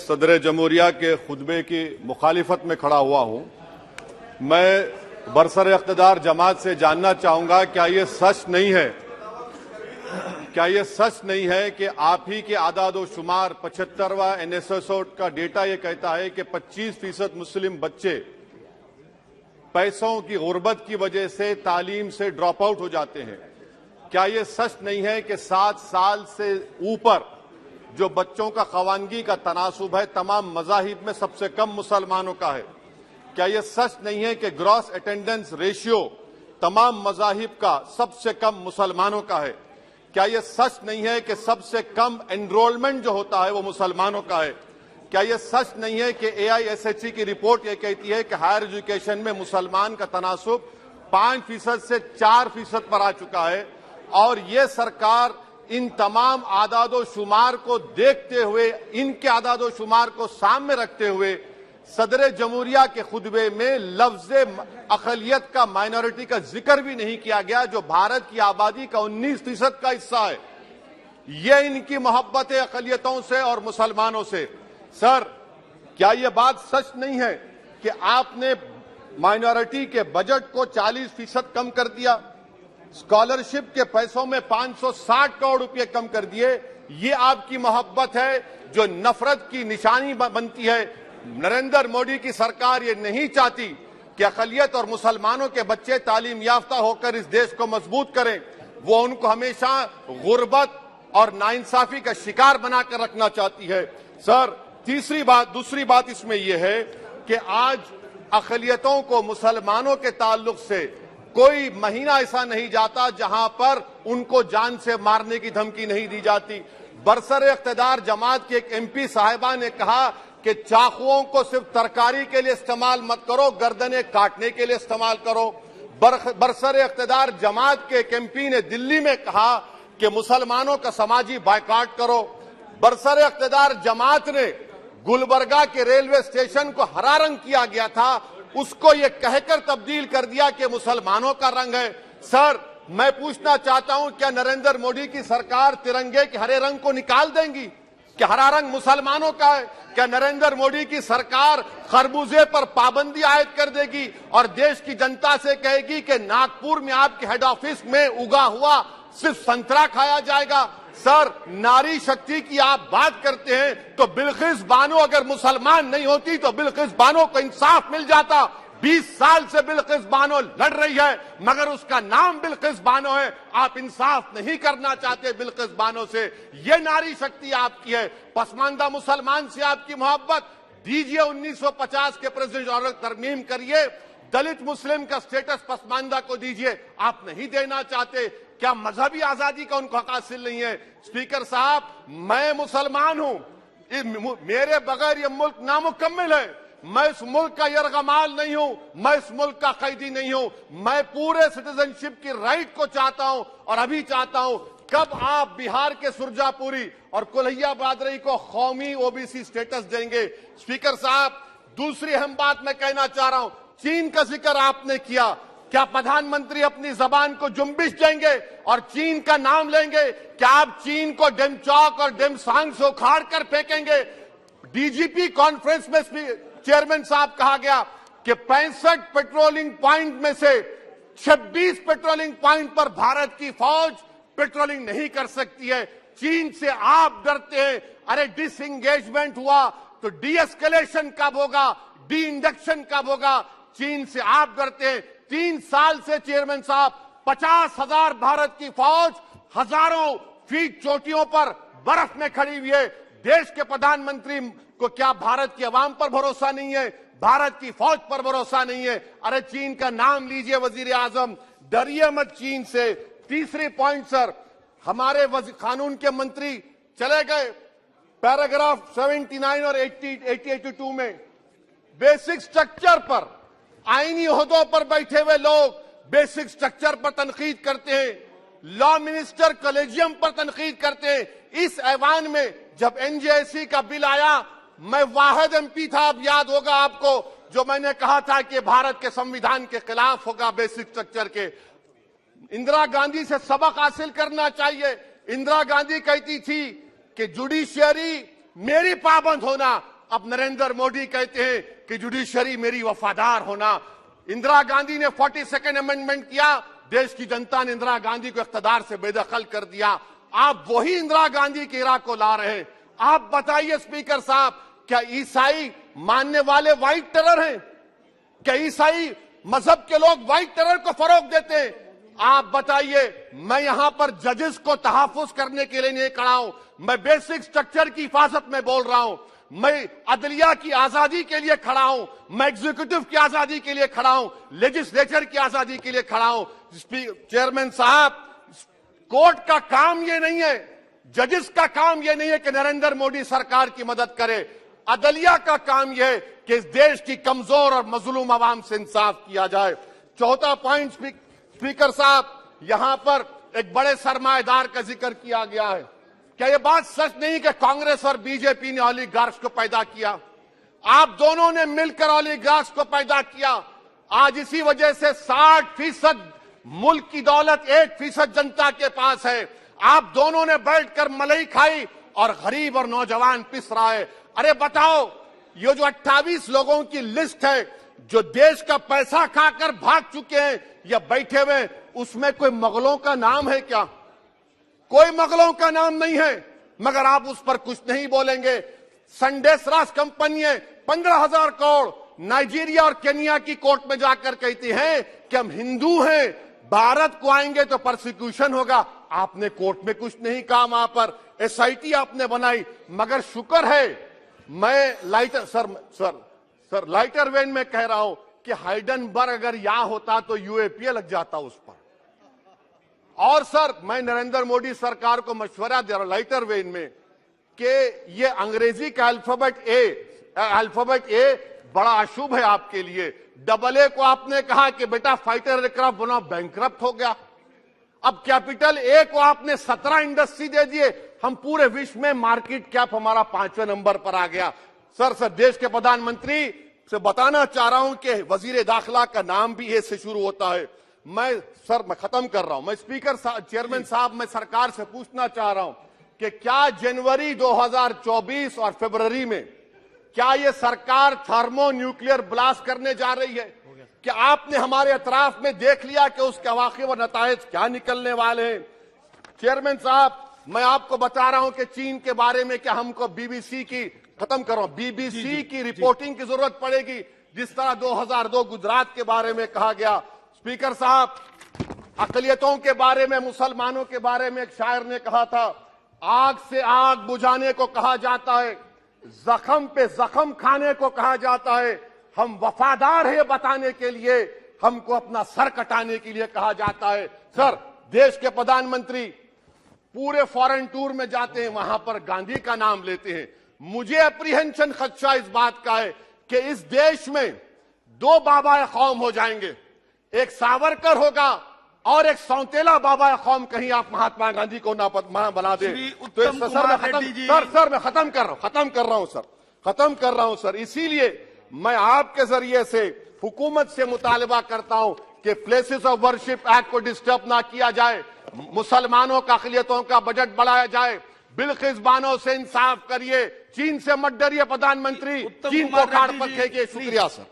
सदर जमहूरिया के खुतबे की मुखालिफत में खड़ा हुआ हूं। मैं बरसर इख्तिदार जमात से जानना चाहूंगा, क्या ये सच नहीं है कि आप ही के आदाद शुमार 75वां NSSO का डेटा ये कहता है कि 25% मुस्लिम बच्चे पैसों की गुर्बत की वजह से तालीम से ड्रॉप आउट हो जाते हैं। क्या ये सच नहीं है कि 7 साल से ऊपर जो बच्चों का खवानगी का तनासुब है तमाम मज़ाहिब में सबसे कम मुसलमानों का है? क्या यह सच नहीं है कि ग्रॉस अटेंडेंस रेशियो तमाम मज़ाहिब का सबसे कम मुसलमानों का है? क्या यह सच नहीं है कि सबसे कम एनरोलमेंट जो होता है वो मुसलमानों का है? क्या यह सच नहीं है कि AISHE की रिपोर्ट ये कहती है कि हायर एजुकेशन में मुसलमान का तनासुब 5% से 4% पर आ चुका है? और ये सरकार इन तमाम आदादो शुमार को देखते हुए, इनके आदादो शुमार को सामने रखते हुए सदर जमहूरिया के खुतबे में लफ्ज़े अक़लियत का, माइनॉरिटी का जिक्र भी नहीं किया गया, जो भारत की आबादी का 19% का हिस्सा है। ये इनकी मोहब्बत है अक़लियतों से और मुसलमानों से। सर, क्या यह बात सच नहीं है कि आपने माइनॉरिटी के बजट को 40% कम कर दिया, स्कॉलरशिप के पैसों में 560 करोड़ रुपए कम कर दिए? ये आपकी मोहब्बत है जो नफरत की निशानी बनती है। नरेंद्र मोदी की सरकार ये नहीं चाहती कि अक़लियत और मुसलमानों के बच्चे तालीम याफ्ता होकर इस देश को मजबूत करें। वो उनको हमेशा गुर्बत और नाइंसाफी का शिकार बनाकर रखना चाहती है। सर, दूसरी बात इसमें यह है कि आज अक़लियतों को मुसलमानों के ताल्लुक से कोई महीना ऐसा नहीं जाता जहां पर उनको जान से मारने की धमकी नहीं दी जाती। बरसर इख्तिदार जमात के एक MP साहिबा ने कहा कि चाकुओं को सिर्फ तरकारी के लिए इस्तेमाल मत करो, गर्दनें काटने के लिए इस्तेमाल करो। बरसर इख्तिदार जमात के एक MP ने दिल्ली में कहा कि मुसलमानों का समाजी बायकॉट करो। बरसर इख्तिदार जमात ने गुलबर्गा के रेलवे स्टेशन को हरा रंग किया गया था, उसको ये कहकर तब्दील कर दिया कि मुसलमानों का रंग है। सर, मैं पूछना चाहता हूं, क्या नरेंद्र मोदी की सरकार तिरंगे के हरे रंग को निकाल देंगी? क्या हरा रंग मुसलमानों का है? क्या नरेंद्र मोदी की सरकार खरबूजे पर पाबंदी आयद कर देगी और देश की जनता से कहेगी कि नागपुर में आपके हेड ऑफिस में उगा हुआ सिर्फ संतरा खाया जाएगा? सर, नारी शक्ति की आप बात करते हैं तो बिल्किस बानो अगर मुसलमान नहीं होती तो बिल्किस बानो को इंसाफ मिल जाता। 20 साल से बिल्किस बानो लड़ रही है मगर उसका नाम बिल्किस बानो है। आप इंसाफ नहीं करना चाहते बिल्किस बानो से। ये नारी शक्ति आपकी है। पसमानदा मुसलमान से आपकी मोहब्बत, दीजिए 1950 के प्रेसिडेंट ऑर्डर तरमीम करिए, दलित मुस्लिम का स्टेटस पसमानदा को दीजिए। आप नहीं देना चाहते। क्या मजहबी आजादी का उनको हक हासिल नहीं है? स्पीकर साहब, मैं मुसलमान हूं, मेरे बगैर ये मुल्क नामुकम्मिल है। मैं इस मुल्क का यरगमाल नहीं हूं, मैं इस मुल्क का कैदी नहीं हूं। मैं पूरे सिटीजनशिप की राइट को चाहता हूं और अभी चाहता हूं। कब आप बिहार के सुरजापुरी और कोल्हिया बादरी को कौमी OBC स्टेटस देंगे? स्पीकर साहब, दूसरी अहम बात मैं कहना चाह रहा हूं, चीन का जिक्र आपने किया। क्या प्रधानमंत्री अपनी जबान को जुम्बिश देंगे और चीन का नाम लेंगे? क्या आप चीन को डेमचौक और डेमसांग से उखाड़ कर फेंकेंगे? DGP कॉन्फ्रेंस में चेयरमैन साहब कहा गया कि 65 पेट्रोलिंग पॉइंट में से 26 पेट्रोलिंग पॉइंट पर भारत की फौज पेट्रोलिंग नहीं कर सकती है। चीन से आप डरते हैं। अरे, डिसएंगेजमेंट हुआ तो डी एस्केलेशन कब होगा? डी इंडक्शन कब होगा? चीन से आप डरते हैं। 3 साल से चेयरमैन साहब 50,000 भारत की फौज हजारों फीट चोटियों पर बर्फ में खड़ी हुई है। देश के प्रधानमंत्री को क्या भारत की आवाम पर भरोसा नहीं है? भारत की फौज पर भरोसा नहीं है? अरे, चीन का नाम लीजिए वजीर आजम, डरिए मत चीन से। तीसरी पॉइंट सर, हमारे कानून के मंत्री चले गए। पैराग्राफ 79 और 82 में बेसिक स्ट्रक्चर पर, आईनी ओहदों पर बैठे हुए लोग बेसिक स्ट्रक्चर पर तनकीद करते हैं, लॉ मिनिस्टर कॉलेजियम पर तनकीद करते हैं। इस ऐवान में जब NJSE का बिल आया, मैं वाहिद MP था, अब याद होगा आपको, जो मैंने कहा था कि भारत के संविधान के खिलाफ होगा बेसिक स्ट्रक्चर के। इंदिरा गांधी से सबक हासिल करना चाहिए। इंदिरा गांधी कहती थी कि जुडिशियरी मेरी पाबंद होना, अब नरेंद्र मोदी कहते हैं कि जुडिशरी मेरी वफादार होना। इंदिरा गांधी ने 42nd अमेंडमेंट किया, देश की जनता ने इंदिरा गांधी को इख्तियार से बेदखल कर दिया। आप वही इंदिरा गांधी के इरा को ला रहे हैं। आप बताइए स्पीकर साहब, क्या ईसाई मानने वाले व्हाइट टेरर हैं? क्या ईसाई मजहब के लोग व्हाइट टेरर को फरोग देते हैं? आप बताइए। मैं यहां पर जजेस को तहफ्फुज करने के लिए नहीं खड़ा हूं, मैं बेसिक स्ट्रक्चर की हिफाजत में बोल रहा हूं। मैं अदलिया की आजादी के लिए खड़ा हूं, मैं एग्जीक्यूटिव की आजादी के लिए खड़ा हूं, लेजिस्लेचर की आजादी के लिए खड़ा हूं। चेयरमैन साहब, कोर्ट का काम ये नहीं है, जजेस का काम ये नहीं है कि नरेंद्र मोदी सरकार की मदद करे। अदलिया का काम यह है कि इस देश की कमजोर और मजलूम आवाम से इंसाफ किया जाए। चौथा पॉइंट स्पीकर साहब, यहां पर एक बड़े सरमाएदार का जिक्र किया गया है। क्या यह बात सच नहीं कि कांग्रेस और बीजेपी ने ओलिगार्क्स को पैदा किया? आप दोनों ने मिलकर ओलिगार्क्स को पैदा किया। आज इसी वजह से 60% मुल्क की दौलत 1% जनता के पास है। आप दोनों ने बैठकर मलाई खाई और गरीब और नौजवान पिस रहा है। अरे बताओ, ये जो 28 लोगों की लिस्ट है जो देश का पैसा खाकर भाग चुके हैं या बैठे हुए, उसमें कोई मुगलों का नाम है क्या? कोई मुगलों का नाम नहीं है, मगर आप उस पर कुछ नहीं बोलेंगे। संडेसरास कंपनी है, 15,000 करोड़ नाइजीरिया और केनिया की कोर्ट में जाकर कहती है कि हम हिंदू हैं, भारत को आएंगे तो प्रोसिक्यूशन होगा। आपने कोर्ट में कुछ नहीं कहा, वहां पर एसआईटी आपने बनाई। मगर शुक्र है, मैं लाइटर वेन में कह रहा हूं कि हाइडनबर्ग अगर यहां होता तो यूएपीए लग जाता उस पर। और सर, मैं नरेंद्र मोदी सरकार को मशवरा दे रहा हूं लाइटर वेन में कि ये अंग्रेजी का अल्फाबेट ए बड़ा अशुभ है आपके लिए। AA को आपने कहा कि बेटा फाइटर एयरक्राफ्ट बनाओ, बैंकरप्ट हो गया। अब कैपिटल ए को आपने 17 इंडस्ट्री दे दिए, हम पूरे विश्व में मार्केट कैप हमारा 5वें नंबर पर आ गया। सर, देश के प्रधानमंत्री से बताना चाह रहा हूं कि वजीर दाखिला का नाम भी ए से शुरू होता है। मैं खत्म कर रहा हूं। मैं स्पीकर चेयरमैन साहब, मैं सरकार से पूछना चाह रहा हूं कि क्या जनवरी 2024 और फरवरी में क्या ये सरकार थर्मो न्यूक्लियर ब्लास्ट करने जा रही है? क्या आपने हमारे अतराफ में देख लिया कि उसके अवाक़िब व नताइज क्या निकलने वाले हैं? चेयरमैन साहब, मैं आपको बता रहा हूं कि चीन के बारे में क्या हमको बीबीसी की रिपोर्टिंग की जरूरत पड़ेगी, जिस तरह 2002 गुजरात के बारे में कहा गया। स्पीकर साहब, अक़लियतों के बारे में, मुसलमानों के बारे में एक शायर ने कहा था, आग से आग बुझाने को कहा जाता है, जख्म पे जख्म खाने को कहा जाता है। हम वफादार है बताने के लिए, हमको अपना सर कटाने के लिए कहा जाता है। सर, देश के प्रधानमंत्री पूरे फॉरेन टूर में जाते हैं, वहां पर गांधी का नाम लेते हैं। मुझे अप्रीहेंशन, खदशा इस बात का है कि इस देश में 2 बाबा कौम हो जाएंगे, एक सावरकर होगा और एक सौतेला बाबा कौम। कहीं आप महात्मा गांधी को ना बना दे तो सर मैं खत्म कर रहा हूं सर। इसीलिए मैं आपके जरिए से हुकूमत से मुतालबा करता हूं कि प्लेसेस ऑफ वर्शिप एक्ट को डिस्टर्ब ना किया जाए, मुसलमानों का अक़लियतों का बजट बढ़ाया जाए, बिल्किस बानो से इंसाफ करिए, चीन से मत डरिए प्रधानमंत्री, चीन को काट पर फेंकिए। शुक्रिया सर।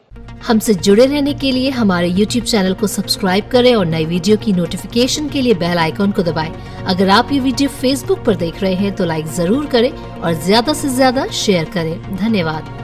हमसे जुड़े रहने के लिए हमारे YouTube चैनल को सब्सक्राइब करें और नई वीडियो की नोटिफिकेशन के लिए बेल आइकॉन को दबाएं। अगर आप ये वीडियो Facebook पर देख रहे हैं तो लाइक जरूर करें और ज्यादा से ज्यादा शेयर करें। धन्यवाद।